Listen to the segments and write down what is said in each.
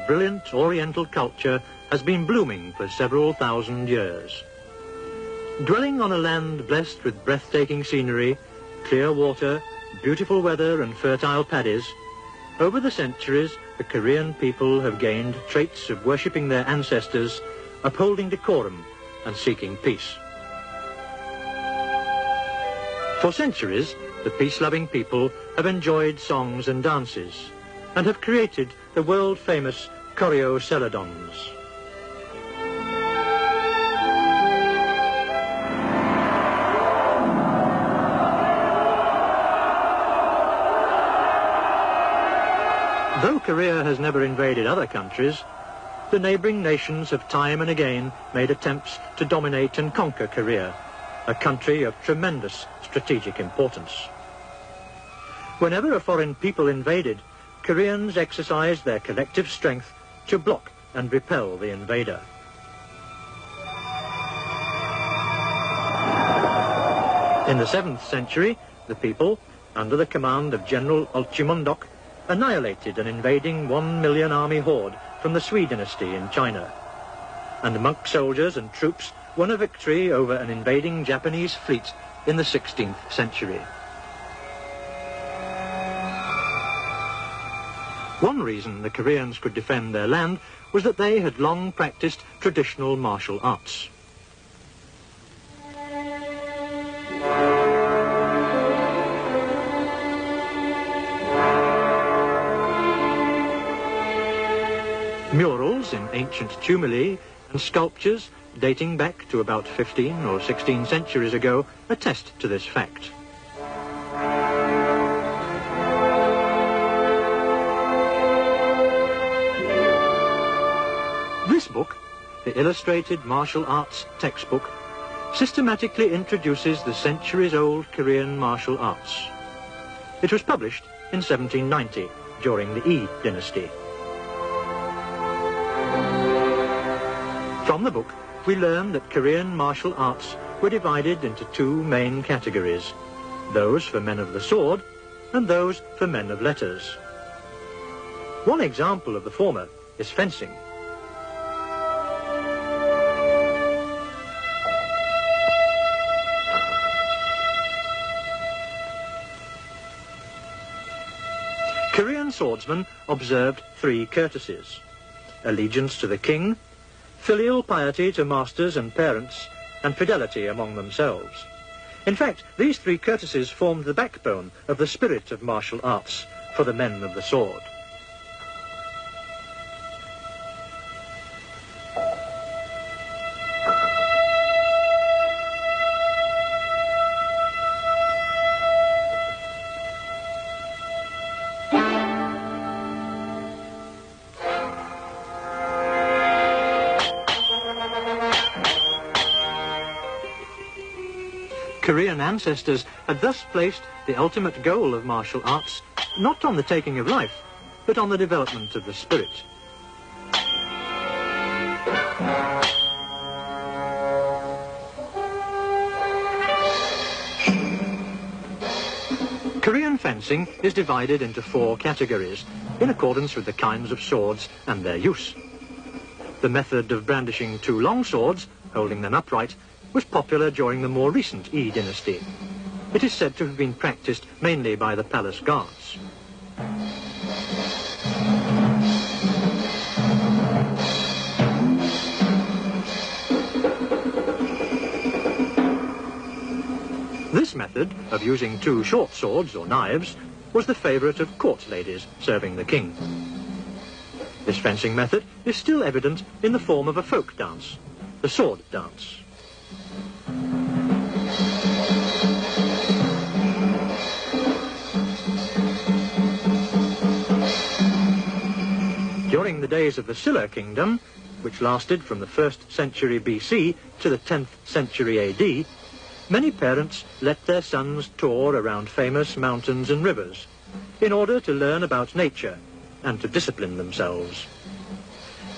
of brilliant Oriental culture has been blooming for several thousand years. Dwelling on a land blessed with breathtaking scenery, clear water, beautiful weather and fertile paddies, over the centuries the Korean people have gained traits of worshipping their ancestors, upholding decorum and seeking peace. For centuries, the peace-loving people have enjoyed songs and dances and have created the world-famous Koryo Celadons. Though Korea has never invaded other countries, the neighbouring nations have time and again made attempts to dominate and conquer Korea, a country of tremendous strategic importance. Whenever a foreign people invaded, Koreans exercised their collective strength to block and repel the invader. In the 7th century, the people, under the command of General Olchimondok, annihilated an invading 1 million army horde from the Sui dynasty in China, and monk soldiers and troops won a victory over an invading Japanese fleet in the 16th century. One reason the Koreans could defend their land was that they had long practiced traditional martial arts. Murals in ancient tumuli and sculptures dating back to about 15 or 16 centuries ago attest to this fact. This book, the Illustrated Martial Arts Textbook, systematically introduces the centuries-old Korean martial arts. It was published in 1790 during the Yi dynasty. From the book, we learn that Korean martial arts were divided into two main categories, those for men of the sword and those for men of letters. One example of the former is fencing. Korean swordsmen observed three courtesies: allegiance to the king, filial piety to masters and parents, and fidelity among themselves. In fact, these three courtesies formed the backbone of the spirit of martial arts for the men of the sword. Korean ancestors had thus placed the ultimate goal of martial arts not on the taking of life, but on the development of the spirit. Korean fencing is divided into four categories, in accordance with the kinds of swords and their use. The method of brandishing two long swords, holding them upright, was popular during the more recent Yi dynasty. It is said to have been practiced mainly by the palace guards. This method of using two short swords or knives was the favourite of court ladies serving the king. This fencing method is still evident in the form of a folk dance, the sword dance. During the days of the Silla kingdom, which lasted from the 1st century BC to the 10th century AD, many parents let their sons tour around famous mountains and rivers in order to learn about nature and to discipline themselves.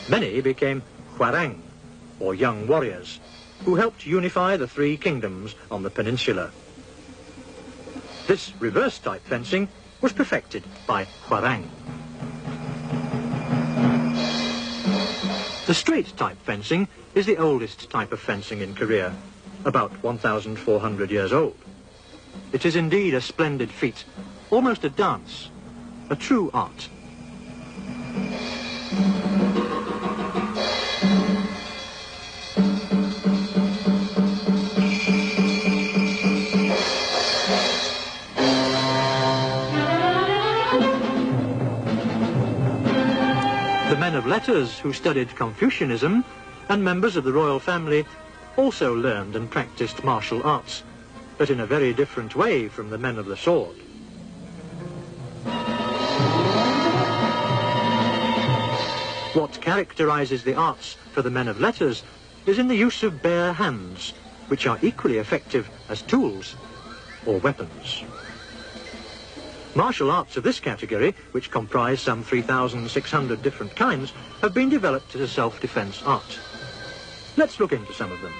Many became hwarang, or young warriors, who helped unify the three kingdoms on the peninsula. This reverse-type fencing was perfected by hwarang. The straight type fencing is the oldest type of fencing in Korea, about 1,400 years old. It is indeed a splendid feat, almost a dance, a true art. The men of letters who studied Confucianism and members of the royal family also learned and practiced martial arts, but in a very different way from the men of the sword. What characterizes the arts for the men of letters is in the use of bare hands, which are equally effective as tools or weapons. Martial arts of this category, which comprise some 3,600 different kinds, have been developed as a self-defense art. Let's look into some of them.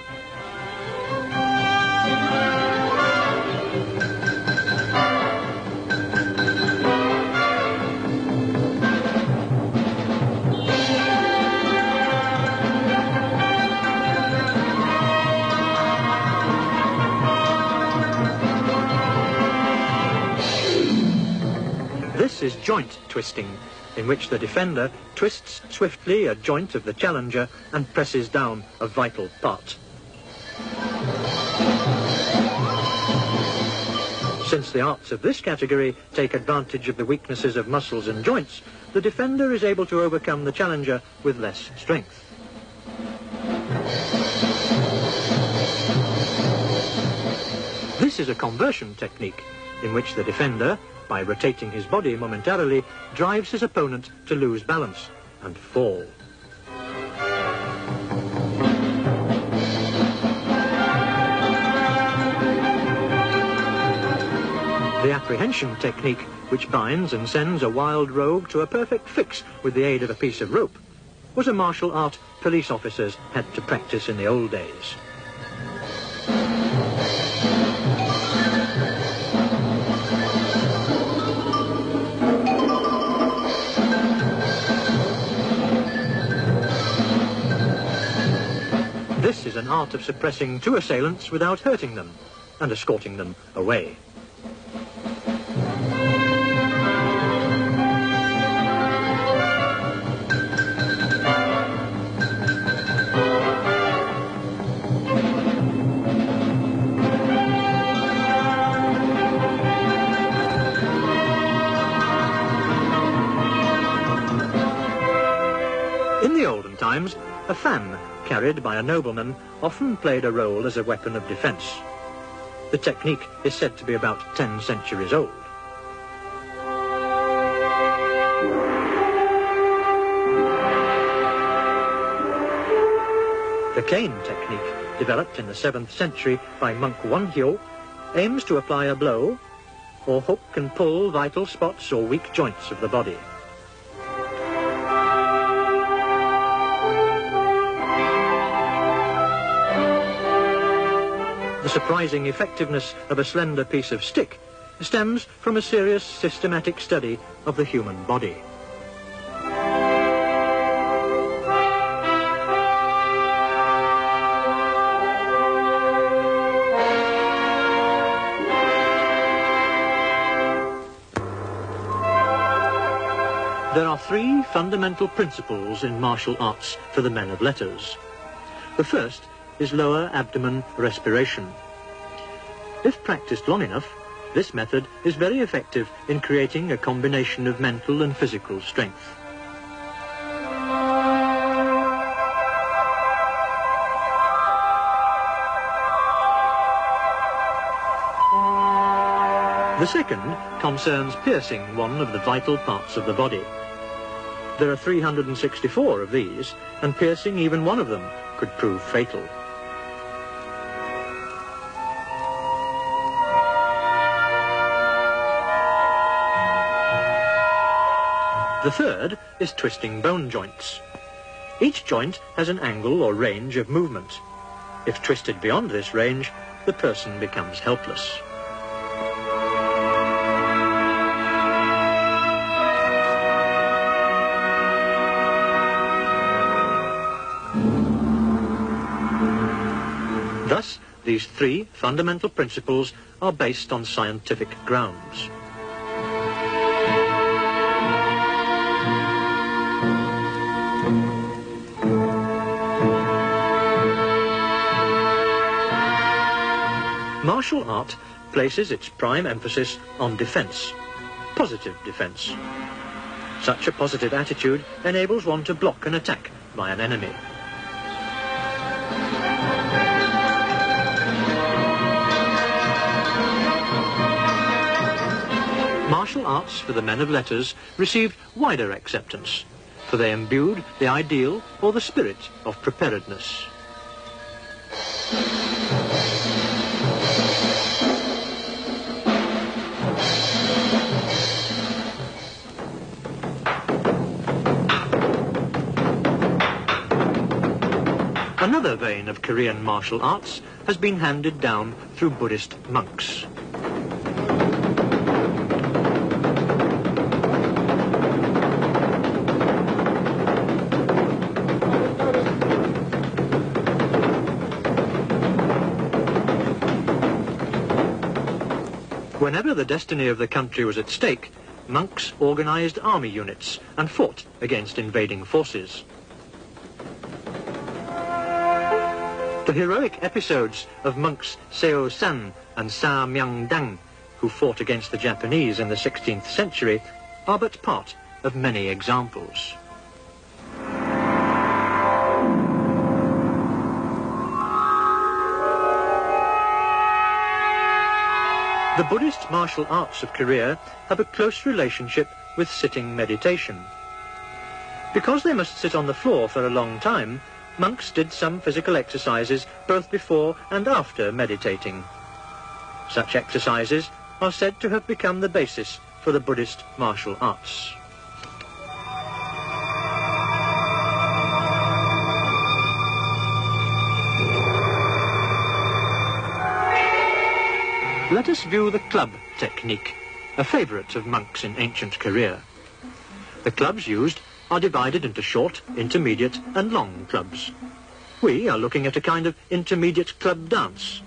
This is joint twisting, in which the defender twists swiftly a joint of the challenger and presses down a vital part. Since the arts of this category take advantage of the weaknesses of muscles and joints, the defender is able to overcome the challenger with less strength. This is a conversion technique, in which the defender, by rotating his body momentarily, drives his opponent to lose balance and fall. The apprehension technique, which binds and sends a wild rogue to a perfect fix with the aid of a piece of rope, was a martial art police officers had to practice in the old days. This is an art of suppressing two assailants without hurting them and escorting them away. In the olden times, a fan carried by a nobleman often played a role as a weapon of defense. The technique is said to be about 10 centuries old. The cane technique, developed in the 7th century by monk Wonhyo, aims to apply a blow or hook and pull vital spots or weak joints of the body. The surprising effectiveness of a slender piece of stick stems from a serious systematic study of the human body. There are 3 fundamental principles in martial arts for the men of letters. The first is lower abdomen respiration. If practiced long enough, this method is very effective in creating a combination of mental and physical strength. The second concerns piercing one of the vital parts of the body. There are 364 of these, and piercing even one of them could prove fatal. The third is twisting bone joints. Each joint has an angle or range of movement. If twisted beyond this range, the person becomes helpless. Thus, these three fundamental principles are based on scientific grounds. Martial art places its prime emphasis on defence, positive defence. Such a positive attitude enables one to block an attack by an enemy. Martial arts for the men of letters received wider acceptance, for they imbued the ideal or the spirit of preparedness. Another vein of Korean martial arts has been handed down through Buddhist monks. Whenever the destiny of the country was at stake, monks organized army units and fought against invading forces. The heroic episodes of monks Seo San and Sa Myang-dang, who fought against the Japanese in the 16th century, are but part of many examples. The Buddhist martial arts of Korea have a close relationship with sitting meditation. Because they must sit on the floor for a long time, monks did some physical exercises both before and after meditating. Such exercises are said to have become the basis for the Buddhist martial arts. Let us view the club technique, a favourite of monks in ancient Korea. The clubs used are divided into short, intermediate and long clubs. We are looking at a kind of intermediate club dance,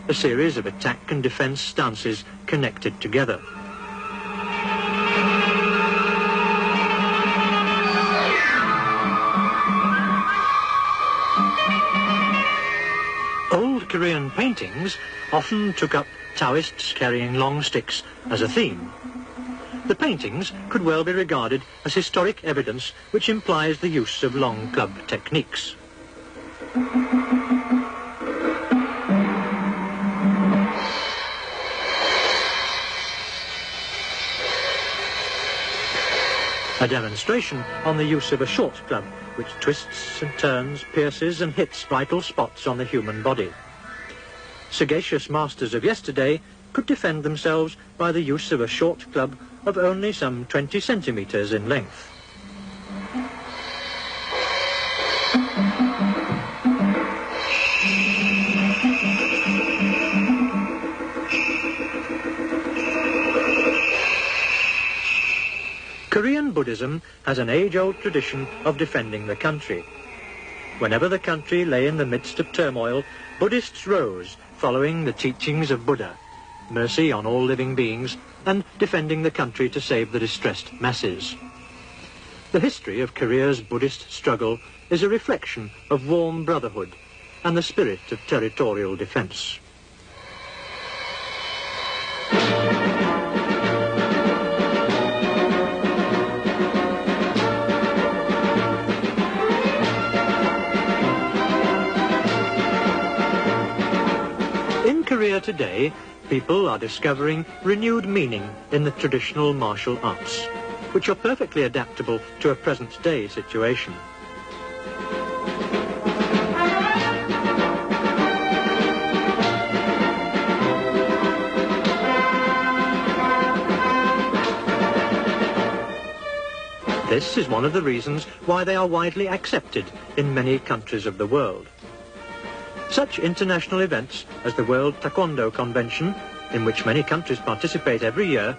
a series of attack and defence stances connected together. Old Korean paintings often took up Taoists carrying long sticks as a theme. The paintings could well be regarded as historic evidence which implies the use of long club techniques. A demonstration on the use of a short club which twists and turns, pierces and hits vital spots on the human body. Sagacious masters of yesterday could defend themselves by the use of a short club of only some 20 centimetres in length. Korean Buddhism has an age-old tradition of defending the country. Whenever the country lay in the midst of turmoil, Buddhists rose, following the teachings of Buddha, mercy on all living beings, and defending the country to save the distressed masses. The history of Korea's Buddhist struggle is a reflection of warm brotherhood and the spirit of territorial defence. In Korea today, people are discovering renewed meaning in the traditional martial arts, which are perfectly adaptable to a present-day situation. This is one of the reasons why they are widely accepted in many countries of the world. Such international events as the World Taekwondo Convention, in which many countries participate every year,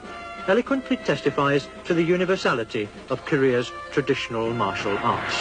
eloquently testifies to the universality of Korea's traditional martial arts.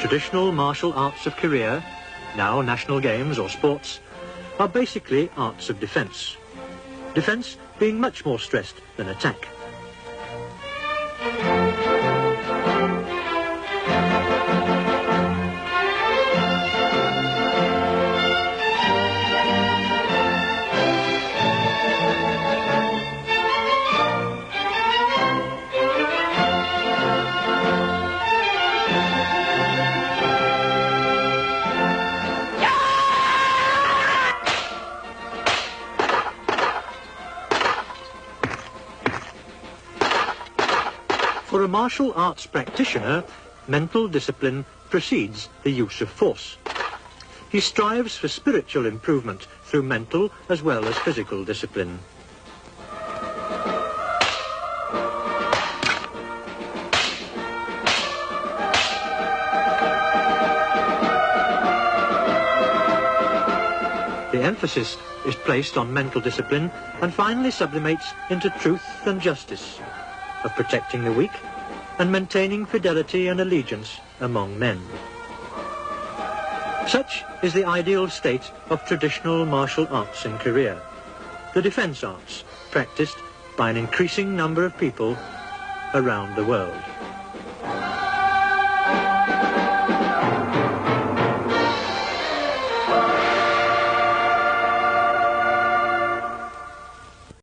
traditional martial arts of Korea, now national games or sports, are basically arts of defence. Defence being much more stressed than attack. For a martial arts practitioner, mental discipline precedes the use of force. He strives for spiritual improvement through mental as well as physical discipline. The emphasis is placed on mental discipline and finally sublimates into truth and justice, of protecting the weak and maintaining fidelity and allegiance among men. Such is the ideal state of traditional martial arts in Korea, the defence arts practiced by an increasing number of people around the world.